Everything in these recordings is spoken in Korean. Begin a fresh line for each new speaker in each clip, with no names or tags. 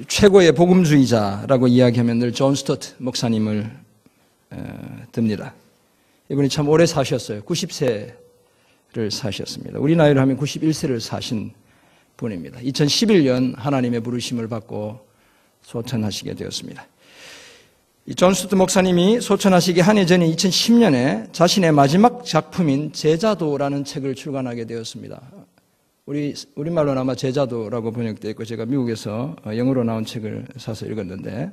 최고의 복음주의자라고 이야기하면 늘 존 스토트 목사님을 듭니다. 이분이 참 오래 사셨어요. 90세를 사셨습니다. 우리 나이로 하면 91세를 사신 분입니다. 2011년 하나님의 부르심을 받고 소천하시게 되었습니다. 이 존 스토트 목사님이 소천하시기 한 해 전인 2010년에 자신의 마지막 작품인 제자도라는 책을 출간하게 되었습니다. 우리말로는 아마 제자도라고 번역되어 있고 제가 미국에서 영어로 나온 책을 사서 읽었는데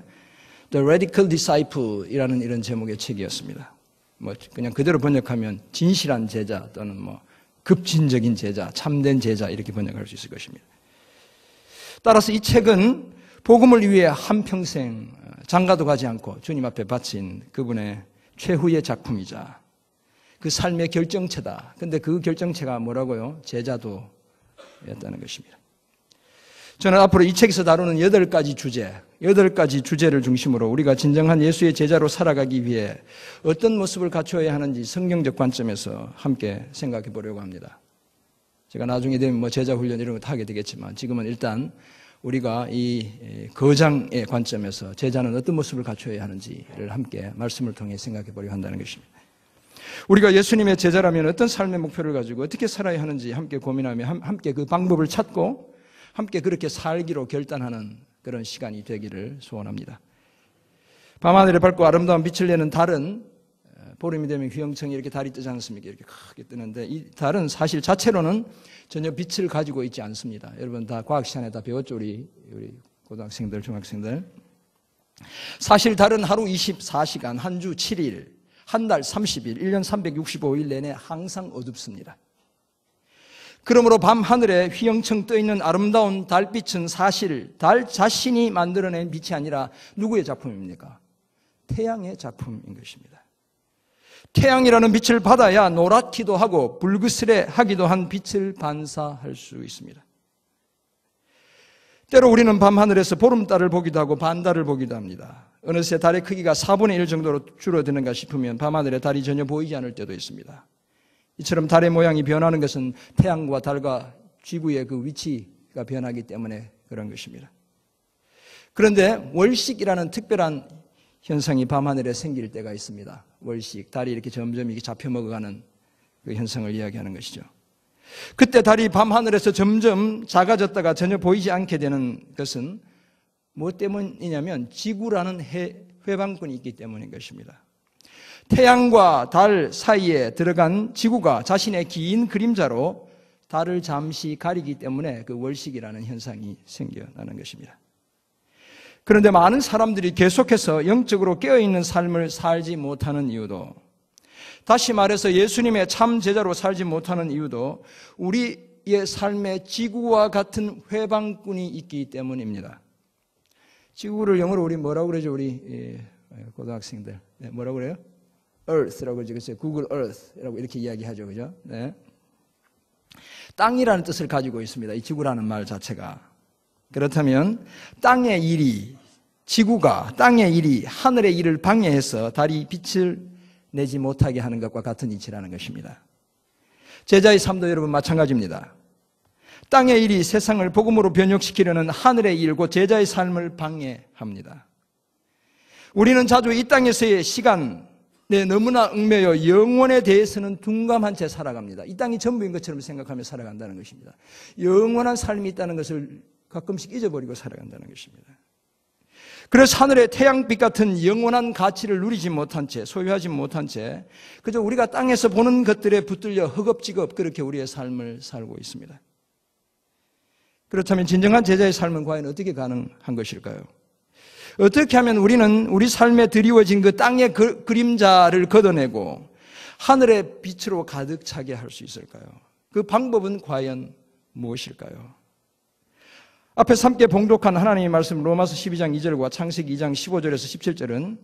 The Radical Disciple이라는 이런 제목의 책이었습니다. 뭐 그냥 그대로 번역하면 진실한 제자 또는 뭐 급진적인 제자, 참된 제자 이렇게 번역할 수 있을 것입니다. 따라서 이 책은 복음을 위해 한평생 장가도 가지 않고 주님 앞에 바친 그분의 최후의 작품이자 그 삶의 결정체다. 근데 그 결정체가 뭐라고요? 제자도 였다는 것입니다. 저는 앞으로 이 책에서 다루는 8가지 주제를 중심으로 우리가 진정한 예수의 제자로 살아가기 위해 어떤 모습을 갖춰야 하는지 성경적 관점에서 함께 생각해 보려고 합니다. 제가 나중에 되면 뭐 제자 훈련 이런 거 다 하게 되겠지만 지금은 일단 우리가 이 거장의 관점에서 제자는 어떤 모습을 갖춰야 하는지를 함께 말씀을 통해 생각해 보려고 한다는 것입니다. 우리가 예수님의 제자라면 어떤 삶의 목표를 가지고 어떻게 살아야 하는지 함께 고민하며 함께 그 방법을 찾고 함께 그렇게 살기로 결단하는 그런 시간이 되기를 소원합니다. 밤하늘에 밝고 아름다운 빛을 내는 달은 보름이 되면 휘영청이 이렇게 달이 뜨지 않습니까? 이렇게 크게 뜨는데 이 달은 사실 자체로는 전혀 빛을 가지고 있지 않습니다. 여러분 다 과학 시간에 다 배웠죠? 우리 고등학생들, 중학생들. 사실 달은 하루 24시간, 한 주 7일, 한 달 30일, 1년 365일 내내 항상 어둡습니다. 그러므로 밤 하늘에 휘영청 떠있는 아름다운 달빛은 사실 달 자신이 만들어낸 빛이 아니라 누구의 작품입니까? 태양의 작품인 것입니다. 태양이라는 빛을 받아야 노랗기도 하고 불그스레 하기도 한 빛을 반사할 수 있습니다. 때로 우리는 밤하늘에서 보름달을 보기도 하고 반달을 보기도 합니다. 어느새 달의 크기가 4분의 1 정도로 줄어드는가 싶으면 밤하늘에 달이 전혀 보이지 않을 때도 있습니다. 이처럼 달의 모양이 변하는 것은 태양과 달과 지구의 그 위치가 변하기 때문에 그런 것입니다. 그런데 월식이라는 특별한 현상이 밤하늘에 생길 때가 있습니다. 월식, 달이 이렇게 점점 이렇게 잡혀 먹어가는 그 현상을 이야기하는 것이죠. 그때 달이 밤하늘에서 점점 작아졌다가 전혀 보이지 않게 되는 것은 무엇 때문이냐면 지구라는 회방꾼이 있기 때문인 것입니다. 태양과 달 사이에 들어간 지구가 자신의 긴 그림자로 달을 잠시 가리기 때문에 그 월식이라는 현상이 생겨나는 것입니다. 그런데 많은 사람들이 계속해서 영적으로 깨어있는 삶을 살지 못하는 이유도, 다시 말해서 예수님의 참 제자로 살지 못하는 이유도 우리의 삶에 지구와 같은 회방꾼이 있기 때문입니다. 지구를 영어로 우리 뭐라고 그러죠? 우리 고등학생들 뭐라고 그래요? Earth라고 그러죠. Google Earth라고 이렇게 이야기하죠, 그죠? 네. 땅이라는 뜻을 가지고 있습니다. 이 지구라는 말 자체가. 그렇다면 땅의 일이, 지구가 땅의 일이 하늘의 일을 방해해서 달이 빛을 내지 못하게 하는 것과 같은 이치라는 것입니다. 제자의 삶도 여러분 마찬가지입니다. 땅의 일이 세상을 복음으로 변혁시키려는 하늘의 일, 곧 제자의 삶을 방해합니다. 우리는 자주 이 땅에서의 시간에 너무나 얽매여 영원에 대해서는 둔감한 채 살아갑니다. 이 땅이 전부인 것처럼 생각하며 살아간다는 것입니다. 영원한 삶이 있다는 것을 가끔씩 잊어버리고 살아간다는 것입니다. 그래서 하늘의 태양빛 같은 영원한 가치를 누리지 못한 채, 소유하지 못한 채 그저 우리가 땅에서 보는 것들에 붙들려 허겁지겁 그렇게 우리의 삶을 살고 있습니다. 그렇다면 진정한 제자의 삶은 과연 어떻게 가능한 것일까요? 어떻게 하면 우리는 우리 삶에 드리워진 그 땅의 그림자를 걷어내고 하늘의 빛으로 가득 차게 할 수 있을까요? 그 방법은 과연 무엇일까요? 앞에서 함께 봉독한 하나님의 말씀 로마서 12장 2절과 창세기 2장 15절에서 17절은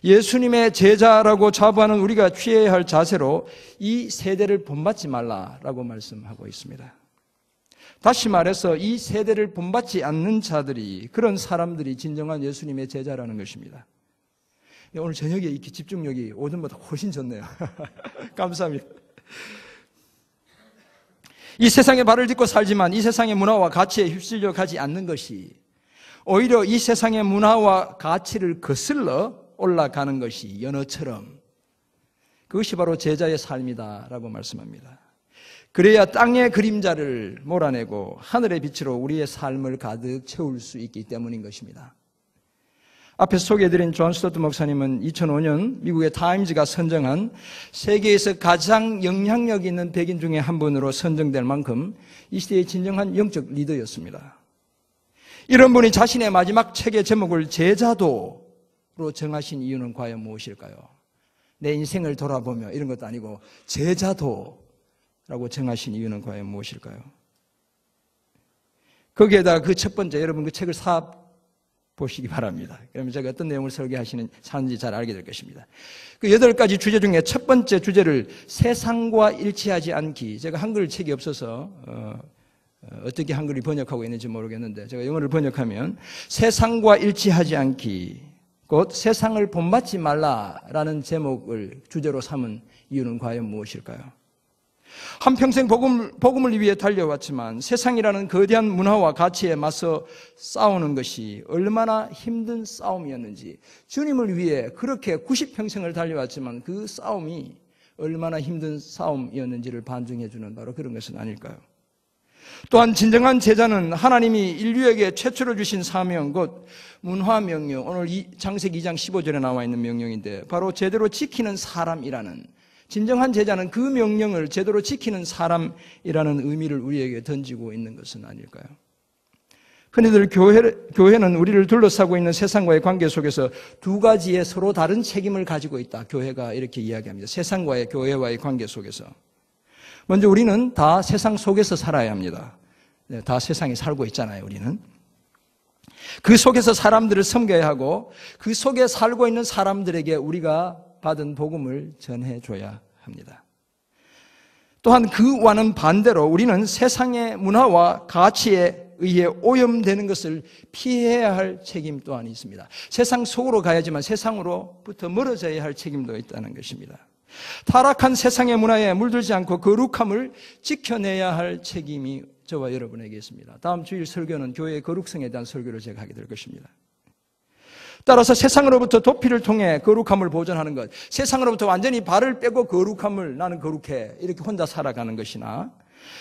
예수님의 제자라고 자부하는 우리가 취해야 할 자세로 이 세대를 본받지 말라라고 말씀하고 있습니다. 다시 말해서 이 세대를 본받지 않는 자들이, 그런 사람들이 진정한 예수님의 제자라는 것입니다. 오늘 저녁에 이렇게 집중력이 오전보다 훨씬 좋네요. 감사합니다. 이 세상의 발을 딛고 살지만 이 세상의 문화와 가치에 휩쓸려 가지 않는 것이 오히려 이 세상의 문화와 가치를 거슬러 올라가는 것이 연어처럼 그것이 바로 제자의 삶이다라고 말씀합니다. 그래야 땅의 그림자를 몰아내고 하늘의 빛으로 우리의 삶을 가득 채울 수 있기 때문인 것입니다. 앞에서 소개해드린 존 스토트 목사님은 2005년 미국의 타임즈가 선정한 세계에서 가장 영향력 있는 백인 중에 한 분으로 선정될 만큼 이 시대의 진정한 영적 리더였습니다. 이런 분이 자신의 마지막 책의 제목을 제자도로 정하신 이유는 과연 무엇일까요? 내 인생을 돌아보며 이런 것도 아니고 제자도라고 정하신 이유는 과연 무엇일까요? 거기에다가 그 첫 번째, 여러분 그 책을 보시기 바랍니다. 그러면 제가 어떤 내용을 사는지 잘 알게 될 것입니다. 그 8가지 주제 중에 첫 번째 주제를 세상과 일치하지 않기. 제가 한글 책이 없어서 어떻게 한글이 번역하고 있는지 모르겠는데 제가 영어를 번역하면 세상과 일치하지 않기, 곧 세상을 본받지 말라라는 제목을 주제로 삼은 이유는 과연 무엇일까요? 한평생 복음을 위해 달려왔지만 세상이라는 거대한 문화와 가치에 맞서 싸우는 것이 얼마나 힘든 싸움이었는지, 주님을 위해 그렇게 90평생을 달려왔지만 그 싸움이 얼마나 힘든 싸움이었는지를 반증해 주는 바로 그런 것은 아닐까요? 또한 진정한 제자는 하나님이 인류에게 최초로 주신 사명, 곧 문화명령, 오늘 창세기 2장 15절에 나와 있는 명령인데 바로 제대로 지키는 사람이라는, 진정한 제자는 그 명령을 제대로 지키는 사람이라는 의미를 우리에게 던지고 있는 것은 아닐까요? 흔히들 교회는 우리를 둘러싸고 있는 세상과의 관계 속에서 두 가지의 서로 다른 책임을 가지고 있다. 교회가 이렇게 이야기합니다. 세상과의, 교회와의 관계 속에서. 먼저 우리는 다 세상 속에서 살아야 합니다. 다 세상에 살고 있잖아요, 우리는. 그 속에서 사람들을 섬겨야 하고 그 속에 살고 있는 사람들에게 우리가 받은 복음을 전해줘야 합니다. 또한 그와는 반대로 우리는 세상의 문화와 가치에 의해 오염되는 것을 피해야 할 책임 또한 있습니다. 세상 속으로 가야지만 세상으로부터 멀어져야 할 책임도 있다는 것입니다. 타락한 세상의 문화에 물들지 않고 거룩함을 지켜내야 할 책임이 저와 여러분에게 있습니다. 다음 주일 설교는 교회의 거룩성에 대한 설교를 제가 하게 될 것입니다. 따라서 세상으로부터 도피를 통해 거룩함을 보존하는 것, 세상으로부터 완전히 발을 빼고 거룩함을, 나는 거룩해, 이렇게 혼자 살아가는 것이나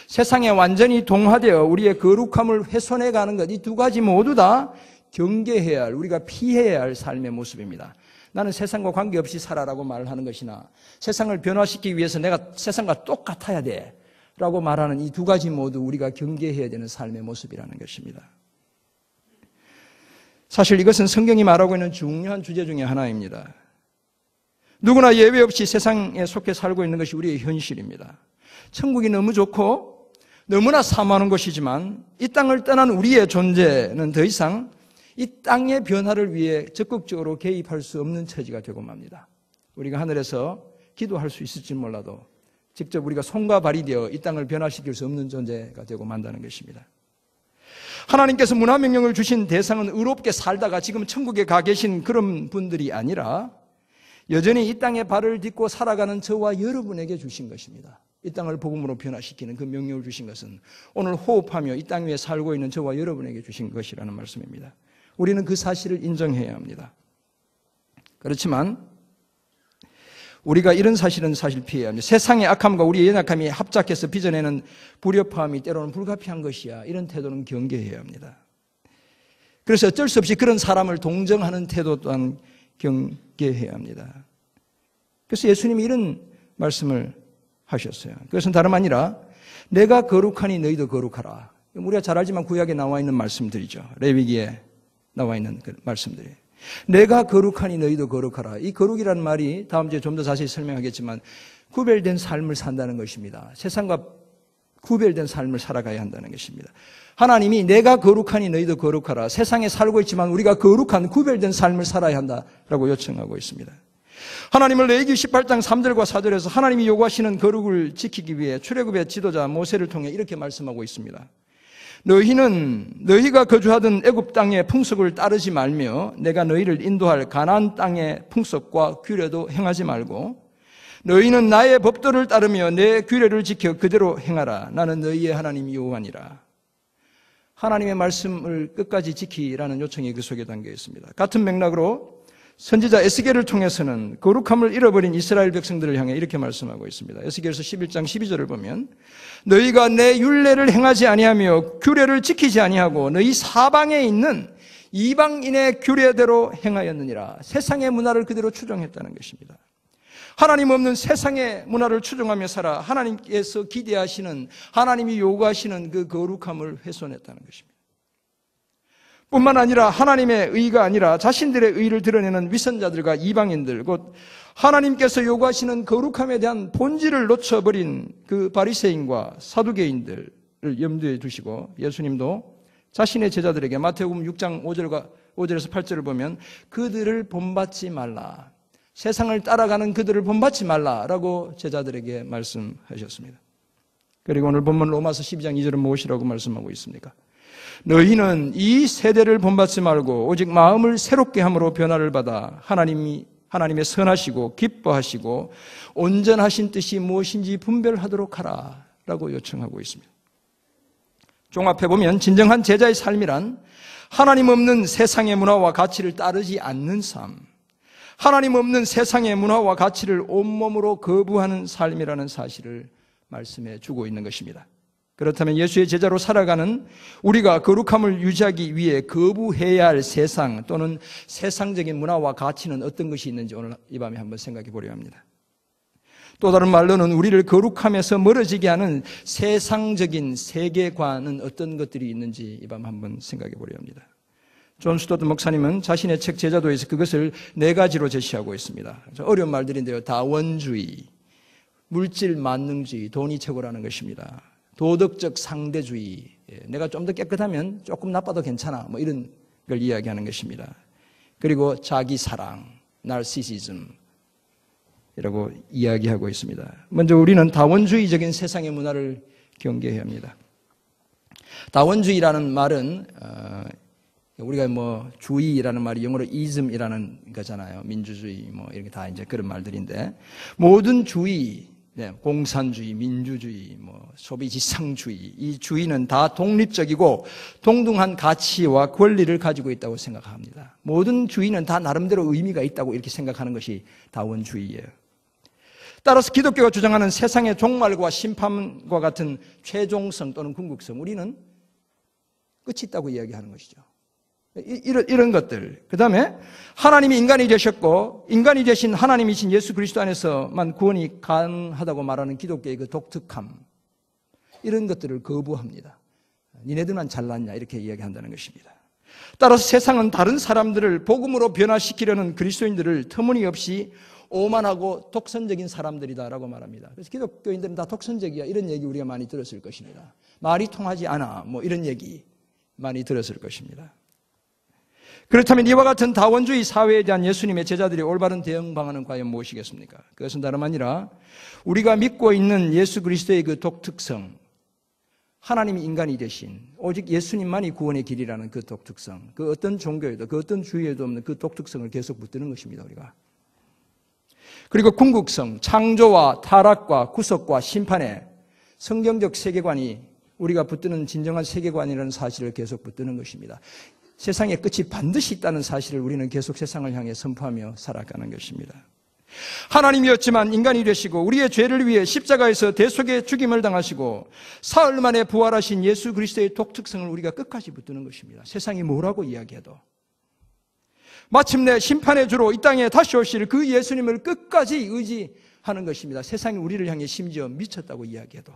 세상에 완전히 동화되어 우리의 거룩함을 훼손해가는 것, 이 두 가지 모두 다 경계해야 할, 우리가 피해야 할 삶의 모습입니다. 나는 세상과 관계없이 살아라고 말하는 것이나 세상을 변화시키기 위해서 내가 세상과 똑같아야 돼 라고 말하는 이 두 가지 모두 우리가 경계해야 되는 삶의 모습이라는 것입니다. 사실 이것은 성경이 말하고 있는 중요한 주제 중에 하나입니다. 누구나 예외 없이 세상에 속해 살고 있는 것이 우리의 현실입니다. 천국이 너무 좋고 너무나 사모하는 것이지만 이 땅을 떠난 우리의 존재는 더 이상 이 땅의 변화를 위해 적극적으로 개입할 수 없는 처지가 되고 맙니다. 우리가 하늘에서 기도할 수 있을지 몰라도 직접 우리가 손과 발이 되어 이 땅을 변화시킬 수 없는 존재가 되고 만다는 것입니다. 하나님께서 문화명령을 주신 대상은 의롭게 살다가 지금 천국에 가 계신 그런 분들이 아니라 여전히 이 땅에 발을 딛고 살아가는 저와 여러분에게 주신 것입니다. 이 땅을 복음으로 변화시키는 그 명령을 주신 것은 오늘 호흡하며 이 땅 위에 살고 있는 저와 여러분에게 주신 것이라는 말씀입니다. 우리는 그 사실을 인정해야 합니다. 그렇지만 우리가 이런 사실은 사실 피해야 합니다. 세상의 악함과 우리의 연약함이 합작해서 빚어내는 불협화음이 때로는 불가피한 것이야. 이런 태도는 경계해야 합니다. 그래서 어쩔 수 없이 그런 사람을 동정하는 태도 또한 경계해야 합니다. 그래서 예수님이 이런 말씀을 하셨어요. 그것은 다름 아니라 내가 거룩하니 너희도 거룩하라. 우리가 잘 알지만 구약에 나와 있는 말씀들이죠. 레위기에 나와 있는 그 말씀들이. 내가 거룩하니 너희도 거룩하라. 이 거룩이라는 말이 다음 주에 좀 더 자세히 설명하겠지만 구별된 삶을 산다는 것입니다. 세상과 구별된 삶을 살아가야 한다는 것입니다. 하나님이 내가 거룩하니 너희도 거룩하라. 세상에 살고 있지만 우리가 거룩한 구별된 삶을 살아야 한다라고 요청하고 있습니다. 하나님을 레위기 18장 3절과 4절에서 하나님이 요구하시는 거룩을 지키기 위해 출애굽의 지도자 모세를 통해 이렇게 말씀하고 있습니다. 너희가 거주하던 애굽 땅의 풍속을 따르지 말며 내가 너희를 인도할 가나안 땅의 풍속과 규례도 행하지 말고 너희는 나의 법도를 따르며 내 규례를 지켜 그대로 행하라. 나는 너희의 하나님 여호와니라. 하나님의 말씀을 끝까지 지키라는 요청이 그 속에 담겨 있습니다. 같은 맥락으로 선지자 에스겔을 통해서는 거룩함을 잃어버린 이스라엘 백성들을 향해 이렇게 말씀하고 있습니다. 에스겔서 11장 12절을 보면 너희가 내 율례를 행하지 아니하며 규례를 지키지 아니하고 너희 사방에 있는 이방인의 규례대로 행하였느니라. 세상의 문화를 그대로 추종했다는 것입니다. 하나님 없는 세상의 문화를 추종하며 살아 하나님께서 기대하시는, 하나님이 요구하시는 그 거룩함을 훼손했다는 것입니다. 뿐만 아니라 하나님의 의가 아니라 자신들의 의를 드러내는 위선자들과 이방인들, 곧 하나님께서 요구하시는 거룩함에 대한 본질을 놓쳐버린 그 바리새인과 사두개인들을 염두에 두시고 예수님도 자신의 제자들에게 마태복음 6장 5절에서 8절을 보면 그들을 본받지 말라, 세상을 따라가는 그들을 본받지 말라라고 제자들에게 말씀하셨습니다. 그리고 오늘 본문 로마서 12장 2절은 무엇이라고 말씀하고 있습니까? 너희는 이 세대를 본받지 말고 오직 마음을 새롭게 함으로 변화를 받아 하나님의 선하시고 기뻐하시고 온전하신 뜻이 무엇인지 분별하도록 하라 라고 요청하고 있습니다. 종합해보면 진정한 제자의 삶이란 하나님 없는 세상의 문화와 가치를 따르지 않는 삶, 하나님 없는 세상의 문화와 가치를 온몸으로 거부하는 삶이라는 사실을 말씀해 주고 있는 것입니다. 그렇다면 예수의 제자로 살아가는 우리가 거룩함을 유지하기 위해 거부해야 할 세상 또는 세상적인 문화와 가치는 어떤 것이 있는지 오늘 이 밤에 한번 생각해 보려 합니다. 또 다른 말로는 우리를 거룩함에서 멀어지게 하는 세상적인 세계관은 어떤 것들이 있는지 이 밤 한번 생각해 보려 합니다. 존 스토트 목사님은 자신의 책 제자도에서 그것을 4가지로 제시하고 있습니다. 어려운 말들인데요. 다원주의, 물질 만능주의, 돈이 최고라는 것입니다. 도덕적 상대주의, 내가 좀 더 깨끗하면 조금 나빠도 괜찮아, 뭐 이런 걸 이야기하는 것입니다. 그리고 자기사랑, 나르시시즘 이라고 이야기하고 있습니다. 먼저 우리는 다원주의적인 세상의 문화를 경계해야 합니다. 다원주의라는 말은 우리가 뭐 주의라는 말이 영어로 ism이라는 거잖아요. 민주주의 뭐 이렇게 다 이제 그런 말들인데 모든 주의, 공산주의, 민주주의, 뭐 소비지상주의, 이 주의는 다 독립적이고 동등한 가치와 권리를 가지고 있다고 생각합니다. 모든 주의는 다 나름대로 의미가 있다고 이렇게 생각하는 것이 다원주의예요. 따라서 기독교가 주장하는 세상의 종말과 심판과 같은 최종성 또는 궁극성, 우리는 끝이 있다고 이야기하는 것이죠. 이런 것들. 그 다음에 하나님이 인간이 되셨고 인간이 되신 하나님이신 예수 그리스도 안에서만 구원이 가능하다고 말하는 기독교의 그 독특함, 이런 것들을 거부합니다. 니네들만 잘났냐 이렇게 이야기한다는 것입니다. 따라서 세상은 다른 사람들을 복음으로 변화시키려는 그리스도인들을 터무니없이 오만하고 독선적인 사람들이다라고 말합니다. 그래서 기독교인들은 다 독선적이야 이런 얘기 우리가 많이 들었을 것입니다. 말이 통하지 않아 뭐 이런 얘기 많이 들었을 것입니다. 그렇다면 이와 같은 다원주의 사회에 대한 예수님의 제자들의 올바른 대응 방안은 과연 무엇이겠습니까? 그것은 다름 아니라 우리가 믿고 있는 예수 그리스도의 그 독특성, 하나님이 인간이 되신 오직 예수님만이 구원의 길이라는 그 독특성, 그 어떤 종교에도 그 어떤 주의에도 없는 그 독특성을 계속 붙드는 것입니다. 우리가. 그리고 궁극성, 창조와 타락과 구속과 심판의 성경적 세계관이 우리가 붙드는 진정한 세계관이라는 사실을 계속 붙드는 것입니다. 세상의 끝이 반드시 있다는 사실을 우리는 계속 세상을 향해 선포하며 살아가는 것입니다. 하나님이었지만 인간이 되시고 우리의 죄를 위해 십자가에서 대속의 죽임을 당하시고 사흘 만에 부활하신 예수 그리스도의 독특성을 우리가 끝까지 붙드는 것입니다. 세상이 뭐라고 이야기해도 마침내 심판의 주로 이 땅에 다시 오실 그 예수님을 끝까지 의지하는 것입니다. 세상이 우리를 향해 심지어 미쳤다고 이야기해도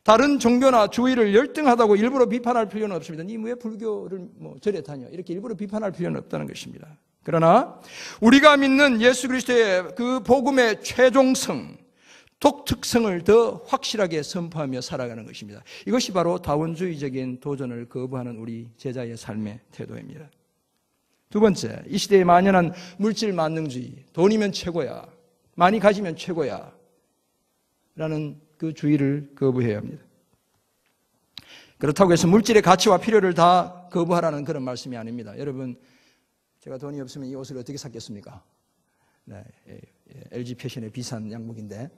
다른 종교나 주의를 열등하다고 일부러 비판할 필요는 없습니다. 니 왜 불교를 뭐 절에 다녀? 이렇게 일부러 비판할 필요는 없다는 것입니다. 그러나 우리가 믿는 예수 그리스도의 그 복음의 최종성, 독특성을 더 확실하게 선포하며 살아가는 것입니다. 이것이 바로 다원주의적인 도전을 거부하는 우리 제자의 삶의 태도입니다. 두 번째, 이 시대에 만연한 물질 만능주의, 돈이면 최고야, 많이 가지면 최고야 라는 그 주의를 거부해야 합니다. 그렇다고 해서 물질의 가치와 필요를 다 거부하라는 그런 말씀이 아닙니다. 여러분, 제가 돈이 없으면 이 옷을 어떻게 샀겠습니까? 네, LG 패션의 비싼 양복인데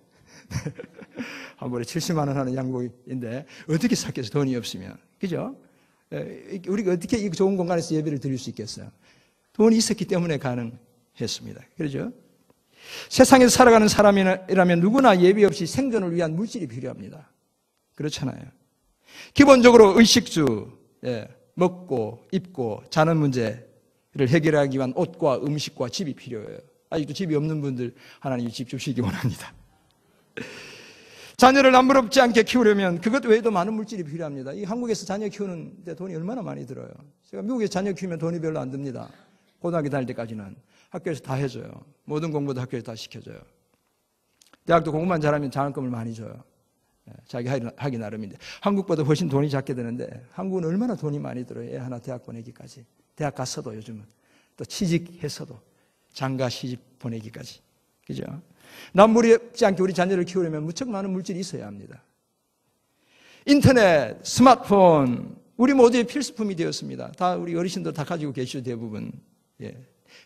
한 번에 70만 원 하는 양복인데 어떻게 샀겠어요? 돈이 없으면. 그죠? 우리가 어떻게 이 좋은 공간에서 예배를 드릴 수 있겠어요? 돈이 있었기 때문에 가능했습니다. 그렇죠? 세상에서 살아가는 사람이라면 누구나 예비 없이 생존을 위한 물질이 필요합니다. 그렇잖아요. 기본적으로 의식주, 먹고 입고 자는 문제를 해결하기 위한 옷과 음식과 집이 필요해요. 아직도 집이 없는 분들 하나님이 집 주시기 원합니다. 자녀를 남부럽지 않게 키우려면 그것 외에도 많은 물질이 필요합니다. 이 한국에서 자녀 키우는데 돈이 얼마나 많이 들어요. 제가 미국에서 자녀 키우면 돈이 별로 안 듭니다. 고등학교 다닐 때까지는 학교에서 다 해줘요. 모든 공부도 학교에서 다 시켜줘요. 대학도 공부만 잘하면 장학금을 많이 줘요. 자기 하기 나름인데 한국보다 훨씬 돈이 작게 드는데 한국은 얼마나 돈이 많이 들어요. 애 하나 대학 보내기까지. 대학 갔어도 요즘은 또 취직했어도 장가 시집 보내기까지. 그죠? 남부럽지 않게 우리 자녀를 키우려면 무척 많은 물질이 있어야 합니다. 인터넷, 스마트폰, 우리 모두의 필수품이 되었습니다. 다 우리 어르신들 다 가지고 계시죠, 대부분.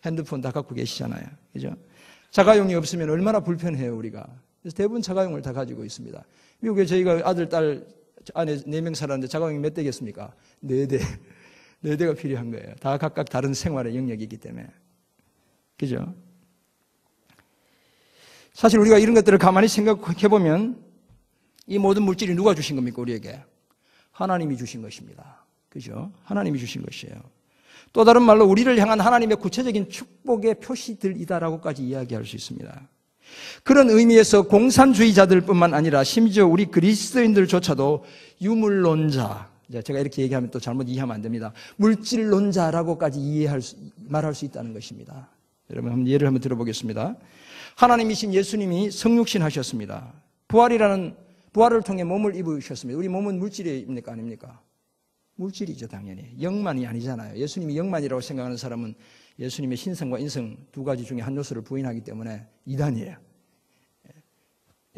핸드폰 다 갖고 계시잖아요. 그죠? 자가용이 없으면 얼마나 불편해요, 우리가. 그래서 대부분 자가용을 다 가지고 있습니다. 미국에 저희가 아들, 딸, 아내 4명 살았는데 자가용이 몇 대겠습니까? 4대. 4대가 필요한 거예요. 다 각각 다른 생활의 영역이기 때문에. 그죠? 사실 우리가 이런 것들을 가만히 생각해 보면 이 모든 물질이 누가 주신 겁니까, 우리에게? 하나님이 주신 것입니다. 그죠? 하나님이 주신 것이에요. 또 다른 말로 우리를 향한 하나님의 구체적인 축복의 표시들이다라고까지 이야기할 수 있습니다. 그런 의미에서 공산주의자들 뿐만 아니라 심지어 우리 그리스도인들조차도 유물론자, 제가 이렇게 얘기하면 또 잘못 이해하면 안 됩니다. 물질론자라고까지 말할 수 있다는 것입니다. 여러분 예를 한번 들어보겠습니다. 하나님이신 예수님이 성육신 하셨습니다. 부활을 통해 몸을 입으셨습니다. 우리 몸은 물질입니까 아닙니까? 물질이죠, 당연히. 영만이 아니잖아요. 예수님이 영만이라고 생각하는 사람은 예수님의 신성과 인성 두 가지 중에 한 요소를 부인하기 때문에 이단이에요.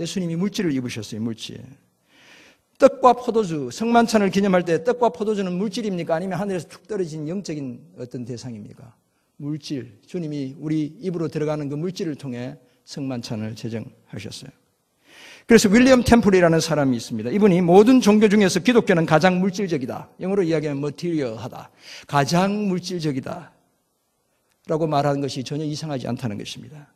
예수님이 물질을 입으셨어요, 물질. 떡과 포도주, 성만찬을 기념할 때 떡과 포도주는 물질입니까? 아니면 하늘에서 툭 떨어진 영적인 어떤 대상입니까? 물질. 주님이 우리 입으로 들어가는 그 물질을 통해 성만찬을 제정하셨어요. 그래서 윌리엄 템플이라는 사람이 있습니다. 이분이 모든 종교 중에서 기독교는 가장 물질적이다. 영어로 이야기하면 material하다. 가장 물질적이다. 라고 말하는 것이 전혀 이상하지 않다는 것입니다.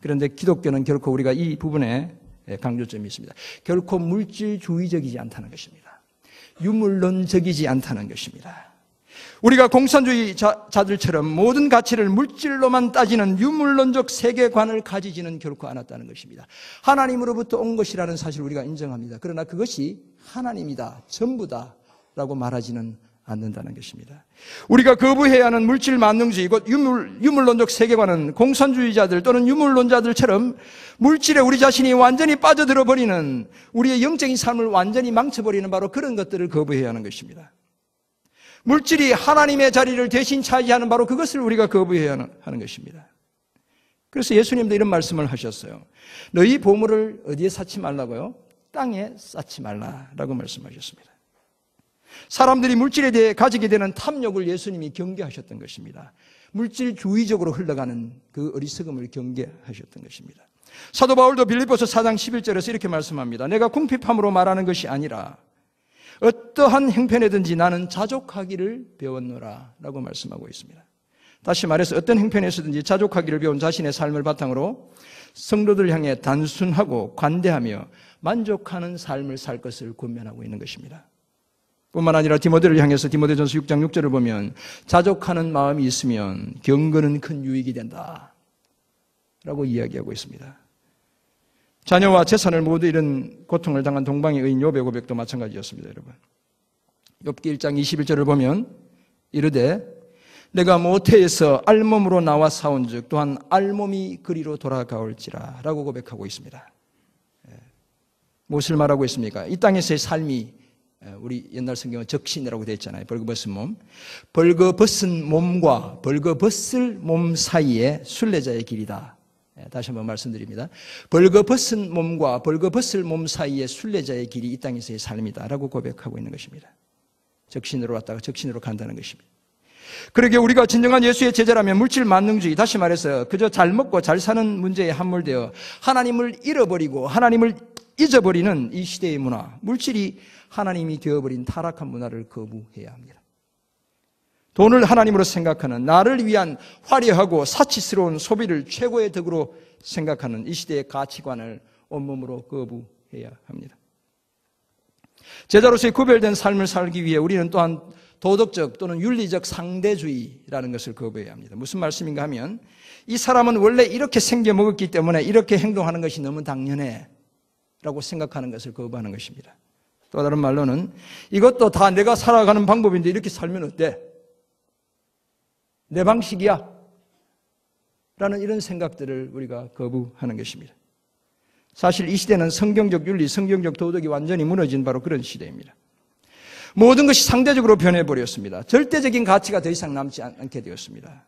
그런데 기독교는 결코 우리가 이 부분에 강조점이 있습니다. 결코 물질주의적이지 않다는 것입니다. 유물론적이지 않다는 것입니다. 우리가 공산주의자들처럼 모든 가치를 물질로만 따지는 유물론적 세계관을 가지지는 결코 않았다는 것입니다. 하나님으로부터 온 것이라는 사실을 우리가 인정합니다. 그러나 그것이 하나님이다, 전부다 라고 말하지는 않는다는 것입니다. 우리가 거부해야 하는 물질 만능주의, 곧 유물론적 세계관은 공산주의자들 또는 유물론자들처럼 물질에 우리 자신이 완전히 빠져들어 버리는, 우리의 영적인 삶을 완전히 망쳐버리는 바로 그런 것들을 거부해야 하는 것입니다. 물질이 하나님의 자리를 대신 차지하는 바로 그것을 우리가 거부해야 하는 것입니다. 그래서 예수님도 이런 말씀을 하셨어요. 너희 보물을 어디에 쌓지 말라고요? 땅에 쌓지 말라라고 말씀하셨습니다. 사람들이 물질에 대해 가지게 되는 탐욕을 예수님이 경계하셨던 것입니다. 물질주의적으로 흘러가는 그 어리석음을 경계하셨던 것입니다. 사도 바울도 빌립보서 4장 11절에서 이렇게 말씀합니다. 내가 궁핍함으로 말하는 것이 아니라 어떠한 형편에든지 나는 자족하기를 배웠노라 라고 말씀하고 있습니다. 다시 말해서 어떤 형편에서든지 자족하기를 배운 자신의 삶을 바탕으로 성도들을 향해 단순하고 관대하며 만족하는 삶을 살 것을 권면하고 있는 것입니다. 뿐만 아니라 디모데를 향해서 디모데전서 6장 6절을 보면 자족하는 마음이 있으면 경건은 큰 유익이 된다 라고 이야기하고 있습니다. 자녀와 재산을 모두 잃은 고통을 당한 동방의 의인 욥의 고백도 마찬가지였습니다. 여러분, 욥기 1장 21절을 보면 이르되 내가 모태에서 알몸으로 나와 사온즉 또한 알몸이 그리로 돌아가올지라 라고 고백하고 있습니다. 무엇을 말하고 있습니까? 이 땅에서의 삶이, 우리 옛날 성경은 적신이라고 되어 있잖아요. 벌거벗은 몸. 벌거벗은 몸과 벌거벗을 몸 사이에 순례자의 길이다. 다시 한번 말씀드립니다. 벌거벗은 몸과 벌거벗을 몸 사이에 순례자의 길이 이 땅에서의 삶이다 라고 고백하고 있는 것입니다. 적신으로 왔다가 적신으로 간다는 것입니다. 그러게 우리가 진정한 예수의 제자라면 물질 만능주의, 다시 말해서 그저 잘 먹고 잘 사는 문제에 함몰되어 하나님을 잃어버리고 하나님을 잊어버리는 이 시대의 문화, 물질이 하나님이 되어버린 타락한 문화를 거부해야 합니다. 돈을 하나님으로 생각하는, 나를 위한 화려하고 사치스러운 소비를 최고의 덕으로 생각하는 이 시대의 가치관을 온몸으로 거부해야 합니다. 제자로서의 구별된 삶을 살기 위해 우리는 또한 도덕적 또는 윤리적 상대주의라는 것을 거부해야 합니다. 무슨 말씀인가 하면, 이 사람은 원래 이렇게 생겨 먹었기 때문에 이렇게 행동하는 것이 너무 당연해 라고 생각하는 것을 거부하는 것입니다. 또 다른 말로는 이것도 다 내가 살아가는 방법인데 이렇게 살면 어때? 내 방식이야 라는 이런 생각들을 우리가 거부하는 것입니다. 사실 이 시대는 성경적 윤리, 성경적 도덕이 완전히 무너진 바로 그런 시대입니다. 모든 것이 상대적으로 변해버렸습니다. 절대적인 가치가 더 이상 남지 않게 되었습니다.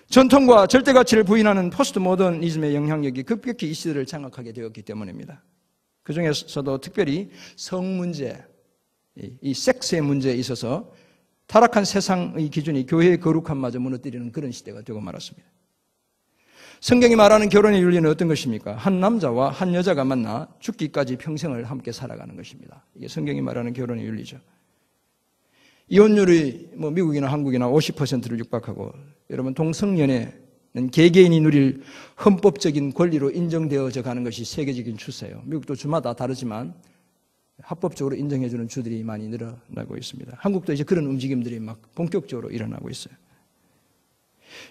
전통과 절대가치를 부인하는 포스트 모더니즘의 영향력이 급격히 이 시대를 장악하게 되었기 때문입니다. 그 중에서도 특별히 성 문제, 이 섹스의 문제에 있어서 타락한 세상의 기준이 교회의 거룩함마저 무너뜨리는 그런 시대가 되고 말았습니다. 성경이 말하는 결혼의 윤리는 어떤 것입니까? 한 남자와 한 여자가 만나 죽기까지 평생을 함께 살아가는 것입니다. 이게 성경이 말하는 결혼의 윤리죠. 이혼율이 미국이나 한국이나 50%를 육박하고, 여러분 동성연애는 개개인이 누릴 헌법적인 권리로 인정되어져 가는 것이 세계적인 추세예요. 미국도 주마다 다르지만 합법적으로 인정해주는 주들이 많이 늘어나고 있습니다. 한국도 이제 그런 움직임들이 막 본격적으로 일어나고 있어요.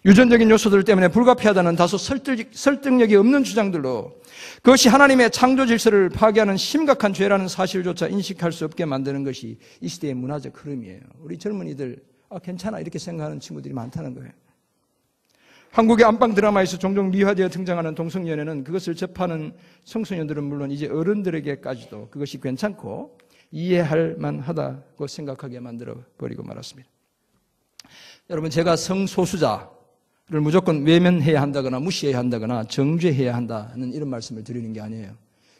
유전적인 요소들 때문에 불가피하다는 다소 설득력이 없는 주장들로 그것이 하나님의 창조 질서를 파괴하는 심각한 죄라는 사실조차 인식할 수 없게 만드는 것이 이 시대의 문화적 흐름이에요. 우리 젊은이들 괜찮아 이렇게 생각하는 친구들이 많다는 거예요. 한국의 안방 드라마에서 종종 미화되어 등장하는 동성연애는 그것을 접하는 청소년들은 물론 이제 어른들에게까지도 그것이 괜찮고 이해할 만하다고 생각하게 만들어버리고 말았습니다. 여러분, 제가 성소수자를 무조건 외면해야 한다거나 무시해야 한다거나 정죄해야 한다는 이런 말씀을 드리는 게 아니에요.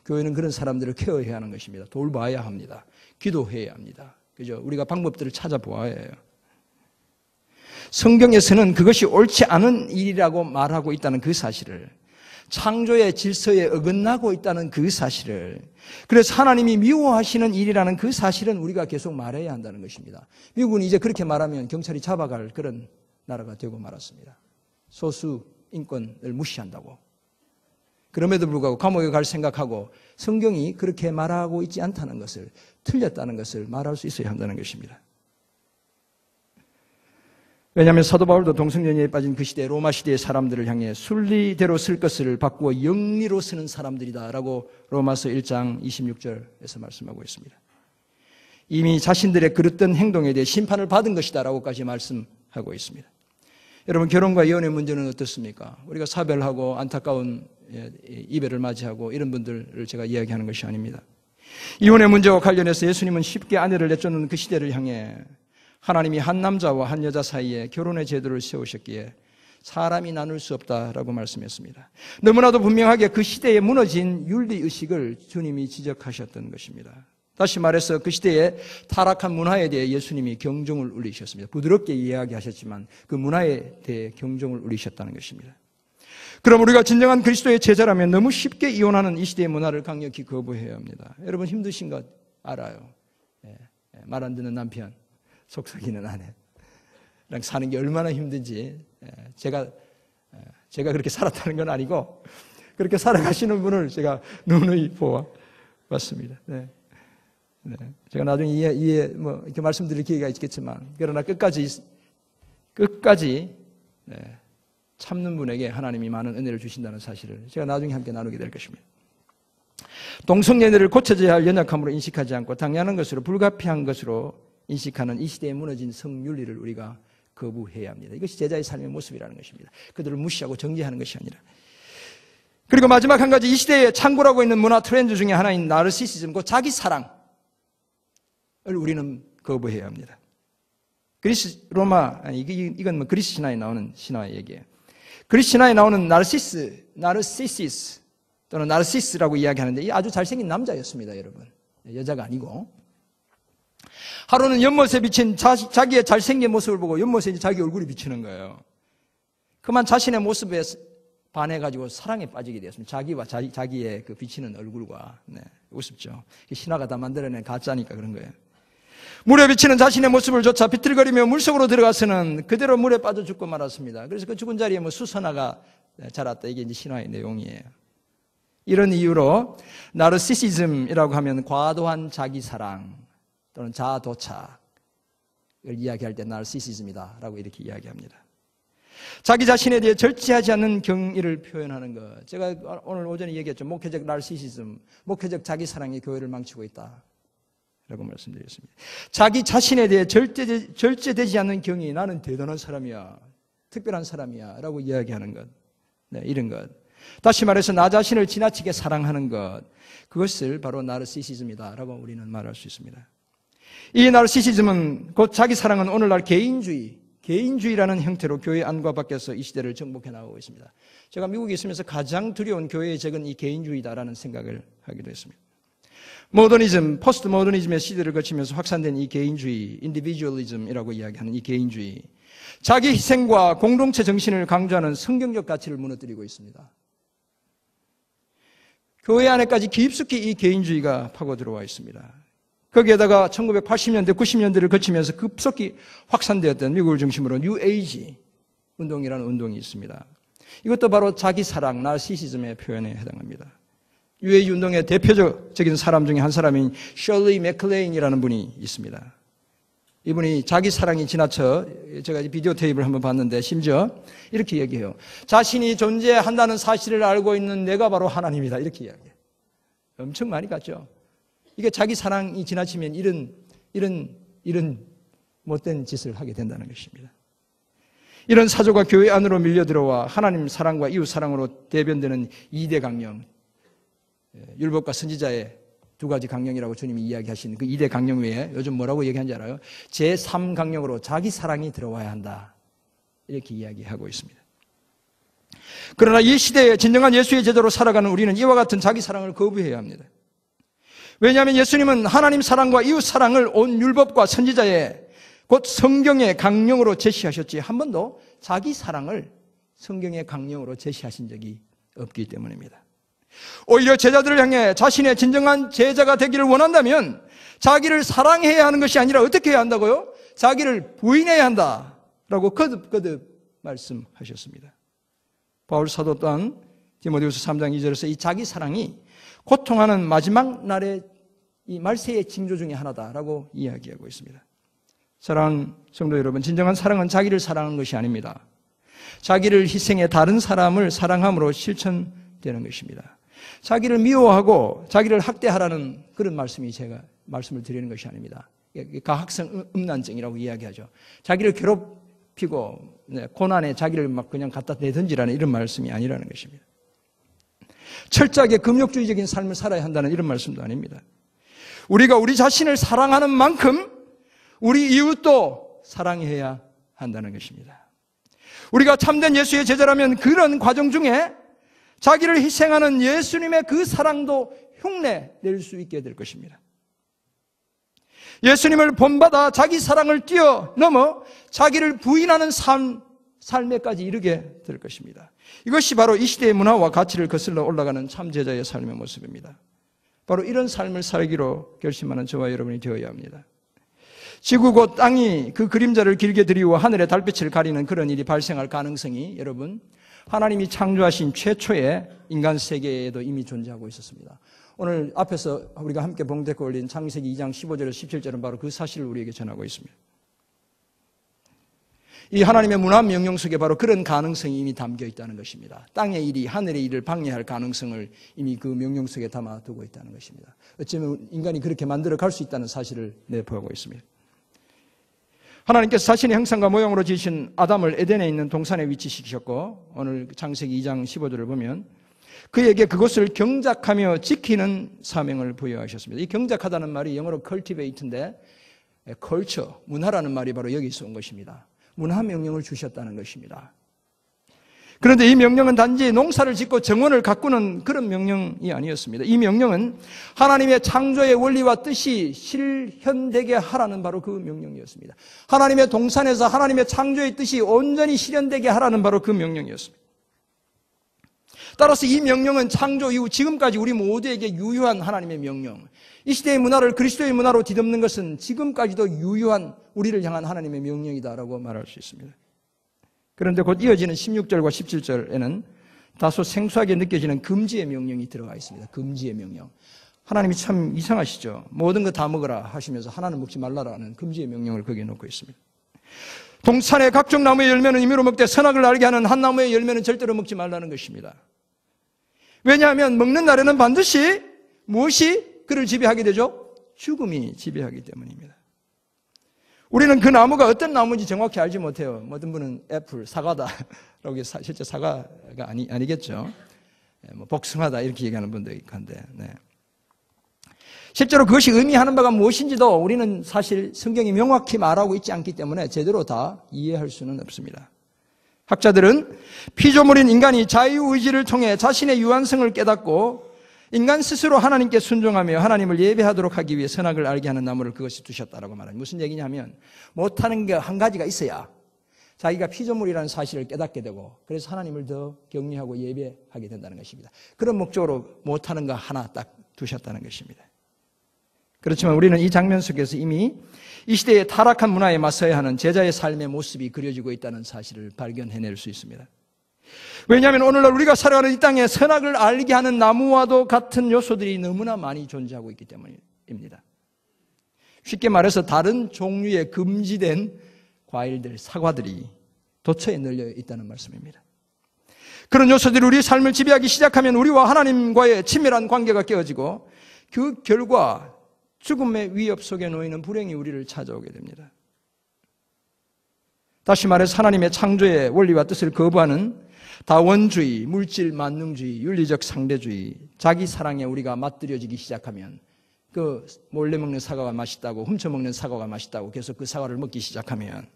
교회는 그런 사람들을 케어해야 하는 것입니다. 돌봐야 합니다. 기도해야 합니다. 그죠? 우리가 방법들을 찾아보아야 해요. 성경에서는 그것이 옳지 않은 일이라고 말하고 있다는 그 사실을, 창조의 질서에 어긋나고 있다는 그 사실을, 그래서 하나님이 미워하시는 일이라는 그 사실은 우리가 계속 말해야 한다는 것입니다. 미국은 이제 그렇게 말하면 경찰이 잡아갈 그런 나라가 되고 말았습니다. 소수 인권을 무시한다고. 그럼에도 불구하고 감옥에 갈 생각하고 성경이 그렇게 말하고 있지 않다는 것을, 틀렸다는 것을 말할 수 있어야 한다는 것입니다. 왜냐하면 사도 바울도 동성연애에 빠진 그 시대, 로마 시대의 사람들을 향해 순리대로 쓸 것을 바꾸어 영리로 쓰는 사람들이다 라고 로마서 1장 26절에서 말씀하고 있습니다. 이미 자신들의 그릇된 행동에 대해 심판을 받은 것이다 라고까지 말씀하고 있습니다. 여러분, 결혼과 이혼의 문제는 어떻습니까? 우리가 사별하고 안타까운 이별을 맞이하고 이런 분들을 제가 이야기하는 것이 아닙니다. 이혼의 문제와 관련해서 예수님은 쉽게 아내를 내쫓는 그 시대를 향해 하나님이 한 남자와 한 여자 사이에 결혼의 제도를 세우셨기에 사람이 나눌 수 없다라고 말씀했습니다. 너무나도 분명하게 그 시대에 무너진 윤리의식을 주님이 지적하셨던 것입니다. 다시 말해서 그 시대의 타락한 문화에 대해 예수님이 경종을 울리셨습니다. 부드럽게 이야기하셨지만 그 문화에 대해 경종을 울리셨다는 것입니다. 그럼 우리가 진정한 그리스도의 제자라면 너무 쉽게 이혼하는 이 시대의 문화를 강력히 거부해야 합니다. 여러분, 힘드신 것 알아요. 말 안 듣는 남편, 속삭이는 아내랑 사는 게 얼마나 힘든지 제가 그렇게 살았다는 건 아니고 그렇게 살아가시는 분을 제가 누누이 보아봤습니다. 네. 제가 나중에 이렇게 말씀드릴 기회가 있겠지만, 그러나 끝까지 참는 분에게 하나님이 많은 은혜를 주신다는 사실을 제가 나중에 함께 나누게 될 것입니다. 동성연애를 고쳐져야 할 연약함으로 인식하지 않고 당연한 것으로, 불가피한 것으로 인식하는 이 시대에 무너진 성윤리를 우리가 거부해야 합니다. 이것이 제자의 삶의 모습이라는 것입니다. 그들을 무시하고 정죄하는 것이 아니라. 그리고 마지막 한 가지, 이 시대에 창궐하고 있는 문화 트렌드 중에 하나인 나르시시즘, 그 자기 사랑을 우리는 거부해야 합니다. 이건 그리스 신화에 나오는 신화의 얘기예요. 그리스 신화에 나오는 나르시시스 또는 나르시스라고 이야기하는데, 이 아주 잘생긴 남자였습니다, 여러분. 여자가 아니고. 하루는 연못에 비친 자기의 잘생긴 모습을 보고 연못에 자기 얼굴이 비치는 거예요. 그만 자신의 모습에 반해가지고 사랑에 빠지게 되었습니다. 자기와 자기의 그 비치는 얼굴과. 네, 우습죠. 신화가 다 만들어낸 가짜니까 그런 거예요. 물에 비치는 자신의 모습을 쫓아 비틀거리며 물속으로 들어가서는 그대로 물에 빠져 죽고 말았습니다. 그래서 그 죽은 자리에 뭐 수선화가 자랐다. 이게 이제 신화의 내용이에요. 이런 이유로 나르시시즘이라고 하면 과도한 자기사랑 또는 자아도착을 이야기할 때 나르시시즘이다라고 이렇게 이야기합니다. 자기 자신에 대해 절제하지 않는 경의를 표현하는 것. 제가 오늘 오전에 얘기했죠. 목회적 나르시시즘, 목회적 자기사랑이 교회를 망치고 있다 라고 말씀드렸습니다. 자기 자신에 대해 절제되지 않는 경의, 나는 대단한 사람이야, 특별한 사람이야 라고 이야기하는 것. 네, 이런 것. 다시 말해서 나 자신을 지나치게 사랑하는 것, 그것을 바로 나르시시즘이다 라고 우리는 말할 수 있습니다. 이 나르시시즘은 곧 자기사랑은 오늘날 개인주의라는 형태로 교회 안과 밖에서 이 시대를 정복해 나가고 있습니다. 제가 미국에 있으면서 가장 두려운 교회의 적은 이 개인주의다라는 생각을 하기도 했습니다. 모더니즘, 포스트 모더니즘의 시대를 거치면서 확산된 이 개인주의, 인디비주얼리즘이라고 이야기하는 이 개인주의, 자기 희생과 공동체 정신을 강조하는 성경적 가치를 무너뜨리고 있습니다. 교회 안에까지 깊숙이 이 개인주의가 파고 들어와 있습니다. 거기에다가 1980년대, 90년대를 거치면서 급속히 확산되었던 미국을 중심으로 뉴에이지 운동이라는 운동이 있습니다. 이것도 바로 자기사랑, 나르시시즘의 표현에 해당합니다. 뉴에이지 운동의 대표적인 사람 중에 한 사람인 셜리 맥클레인이라는 분이 있습니다. 이분이 자기사랑이 지나쳐, 제가 비디오 테이프를 한번 봤는데 심지어 이렇게 얘기해요. 자신이 존재한다는 사실을 알고 있는 내가 바로 하나님이다. 이렇게 이야기해요. 엄청 많이 갔죠. 이게 자기 사랑이 지나치면 이런 못된 짓을 하게 된다는 것입니다. 이런 사조가 교회 안으로 밀려 들어와 하나님 사랑과 이웃 사랑으로 대변되는 2대 강령, 율법과 선지자의 두 가지 강령이라고 주님이 이야기하신 그 2대 강령 외에 요즘 뭐라고 얘기하는지 알아요? 제3강령으로 자기 사랑이 들어와야 한다. 이렇게 이야기하고 있습니다. 그러나 이 시대에 진정한 예수의 제자로 살아가는 우리는 이와 같은 자기 사랑을 거부해야 합니다. 왜냐하면 예수님은 하나님 사랑과 이웃 사랑을 온 율법과 선지자의 곧 성경의 강령으로 제시하셨지 한 번도 자기 사랑을 성경의 강령으로 제시하신 적이 없기 때문입니다. 오히려 제자들을 향해 자신의 진정한 제자가 되기를 원한다면 자기를 사랑해야 하는 것이 아니라 어떻게 해야 한다고요? 자기를 부인해야 한다라고 거듭 말씀하셨습니다. 바울 사도 또한 디모데후서 3장 2절에서 이 자기 사랑이 고통하는 마지막 날의 이 말세의 징조 중에 하나다라고 이야기하고 있습니다. 사랑하는 성도 여러분, 진정한 사랑은 자기를 사랑하는 것이 아닙니다. 자기를 희생해 다른 사람을 사랑함으로 실천되는 것입니다. 자기를 미워하고 자기를 학대하라는 그런 말씀이 제가 말씀을 드리는 것이 아닙니다. 가학성 음란증이라고 이야기하죠. 자기를 괴롭히고 고난에 자기를 막 그냥 갖다 내던지라는 이런 말씀이 아니라는 것입니다. 철저하게 금욕주의적인 삶을 살아야 한다는 이런 말씀도 아닙니다. 우리가 우리 자신을 사랑하는 만큼 우리 이웃도 사랑해야 한다는 것입니다. 우리가 참된 예수의 제자라면 그런 과정 중에 자기를 희생하는 예수님의 그 사랑도 흉내 낼 수 있게 될 것입니다. 예수님을 본받아 자기 사랑을 뛰어넘어 자기를 부인하는 삶에까지 이르게 될 것입니다. 이것이 바로 이 시대의 문화와 가치를 거슬러 올라가는 참 제자의 삶의 모습입니다. 바로 이런 삶을 살기로 결심하는 저와 여러분이 되어야 합니다. 지구 곧 땅이 그 그림자를 길게 드리워 하늘의 달빛을 가리는 그런 일이 발생할 가능성이 여러분 하나님이 창조하신 최초의 인간 세계에도 이미 존재하고 있었습니다. 오늘 앞에서 우리가 함께 봉독해 올린 창세기 2장 15절에서 17절은 바로 그 사실을 우리에게 전하고 있습니다. 이 하나님의 문화 명령 속에 바로 그런 가능성이 이미 담겨 있다는 것입니다. 땅의 일이 하늘의 일을 방해할 가능성을 이미 그 명령 속에 담아두고 있다는 것입니다. 어쩌면 인간이 그렇게 만들어 갈 수 있다는 사실을 내포하고 있습니다. 하나님께서 자신의 형상과 모양으로 지으신 아담을 에덴에 있는 동산에 위치시키셨고 오늘 창세기 2장 15절을 보면 그에게 그것을 경작하며 지키는 사명을 부여하셨습니다. 이 경작하다는 말이 영어로 cultivate인데 culture, 문화라는 말이 바로 여기서 온 것입니다. 문화 명령을 주셨다는 것입니다. 그런데 이 명령은 단지 농사를 짓고 정원을 가꾸는 그런 명령이 아니었습니다. 이 명령은 하나님의 창조의 원리와 뜻이 실현되게 하라는 바로 그 명령이었습니다. 하나님의 동산에서 하나님의 창조의 뜻이 온전히 실현되게 하라는 바로 그 명령이었습니다. 따라서 이 명령은 창조 이후 지금까지 우리 모두에게 유효한 하나님의 명령, 이 시대의 문화를 그리스도의 문화로 뒤덮는 것은 지금까지도 유효한 우리를 향한 하나님의 명령이다라고 말할 수 있습니다. 그런데 곧 이어지는 16절과 17절에는 다소 생소하게 느껴지는 금지의 명령이 들어가 있습니다. 금지의 명령. 하나님이 참 이상하시죠. 모든 거 다 먹어라 하시면서 하나는 먹지 말라라는 금지의 명령을 거기에 놓고 있습니다. 동산의 각종 나무의 열매는 임의로 먹되 선악을 알게 하는 한 나무의 열매는 절대로 먹지 말라는 것입니다. 왜냐하면 먹는 날에는 반드시 무엇이 그를 지배하게 되죠? 죽음이 지배하기 때문입니다. 우리는 그 나무가 어떤 나무인지 정확히 알지 못해요. 어떤 분은 애플, 사과다라고 실제 사과가 아니겠죠. 뭐 복숭아다 이렇게 얘기하는 분도 있는데, 네. 실제로 그것이 의미하는 바가 무엇인지도 우리는 사실 성경이 명확히 말하고 있지 않기 때문에 제대로 다 이해할 수는 없습니다. 학자들은 피조물인 인간이 자유의지를 통해 자신의 유한성을 깨닫고 인간 스스로 하나님께 순종하며 하나님을 예배하도록 하기 위해 선악을 알게 하는 나무를 그것이 두셨다라고 말합니다. 무슨 얘기냐면 못하는 게 한 가지가 있어야 자기가 피조물이라는 사실을 깨닫게 되고 그래서 하나님을 더 경외하고 예배하게 된다는 것입니다. 그런 목적으로 못하는 거 하나 딱 두셨다는 것입니다. 그렇지만 우리는 이 장면 속에서 이미 이 시대의 타락한 문화에 맞서야 하는 제자의 삶의 모습이 그려지고 있다는 사실을 발견해낼 수 있습니다. 왜냐하면 오늘날 우리가 살아가는 이 땅에 선악을 알게 하는 나무와도 같은 요소들이 너무나 많이 존재하고 있기 때문입니다. 쉽게 말해서 다른 종류의 금지된 과일들, 사과들이 도처에 널려 있다는 말씀입니다. 그런 요소들이 우리 삶을 지배하기 시작하면 우리와 하나님과의 친밀한 관계가 깨어지고 그 결과 죽음의 위협 속에 놓이는 불행이 우리를 찾아오게 됩니다. 다시 말해서 하나님의 창조의 원리와 뜻을 거부하는 다원주의, 물질 만능주의, 윤리적 상대주의, 자기 사랑에 우리가 맞들여지기 시작하면 그 몰래 먹는 사과가 맛있다고, 훔쳐먹는 사과가 맛있다고 계속 그 사과를 먹기 시작하면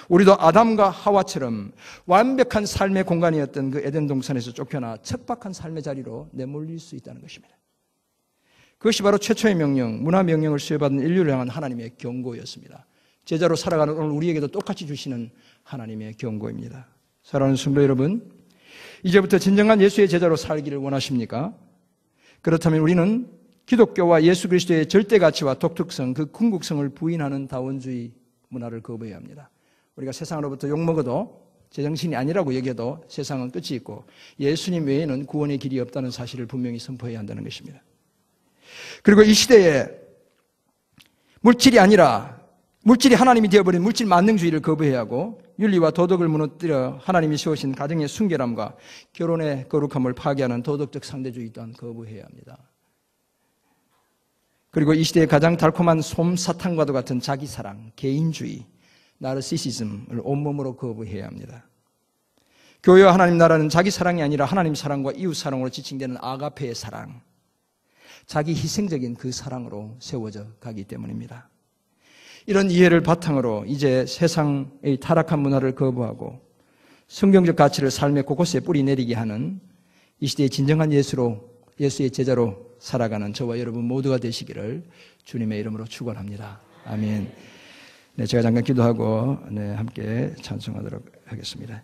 우리도 아담과 하와처럼 완벽한 삶의 공간이었던 그 에덴 동산에서 쫓겨나 척박한 삶의 자리로 내몰릴 수 있다는 것입니다. 그것이 바로 최초의 명령, 문화 명령을 수여받은 인류를 향한 하나님의 경고였습니다. 제자로 살아가는 오늘 우리에게도 똑같이 주시는 하나님의 경고입니다. 사랑하는 성도 여러분, 이제부터 진정한 예수의 제자로 살기를 원하십니까? 그렇다면 우리는 기독교와 예수 그리스도의 절대 가치와 독특성, 그 궁극성을 부인하는 다원주의 문화를 거부해야 합니다. 우리가 세상으로부터 욕먹어도 제정신이 아니라고 얘기해도 세상은 끝이 있고 예수님 외에는 구원의 길이 없다는 사실을 분명히 선포해야 한다는 것입니다. 그리고 이 시대에 물질이 아니라 물질이 하나님이 되어버린 물질 만능주의를 거부해야 하고 윤리와 도덕을 무너뜨려 하나님이 세우신 가정의 순결함과 결혼의 거룩함을 파괴하는 도덕적 상대주의 또한 거부해야 합니다. 그리고 이 시대의 가장 달콤한 솜사탕과도 같은 자기사랑, 개인주의, 나르시시즘을 온몸으로 거부해야 합니다. 교회와 하나님 나라는 자기 사랑이 아니라 하나님 사랑과 이웃 사랑으로 지칭되는 아가페의 사랑, 자기 희생적인 그 사랑으로 세워져 가기 때문입니다. 이런 이해를 바탕으로 이제 세상의 타락한 문화를 거부하고 성경적 가치를 삶의 곳곳에 뿌리내리게 하는 이 시대의 진정한 예수의 제자로 살아가는 저와 여러분 모두가 되시기를 주님의 이름으로 축원합니다. 아멘. 네, 제가 잠깐 기도하고 함께 찬송하도록 하겠습니다.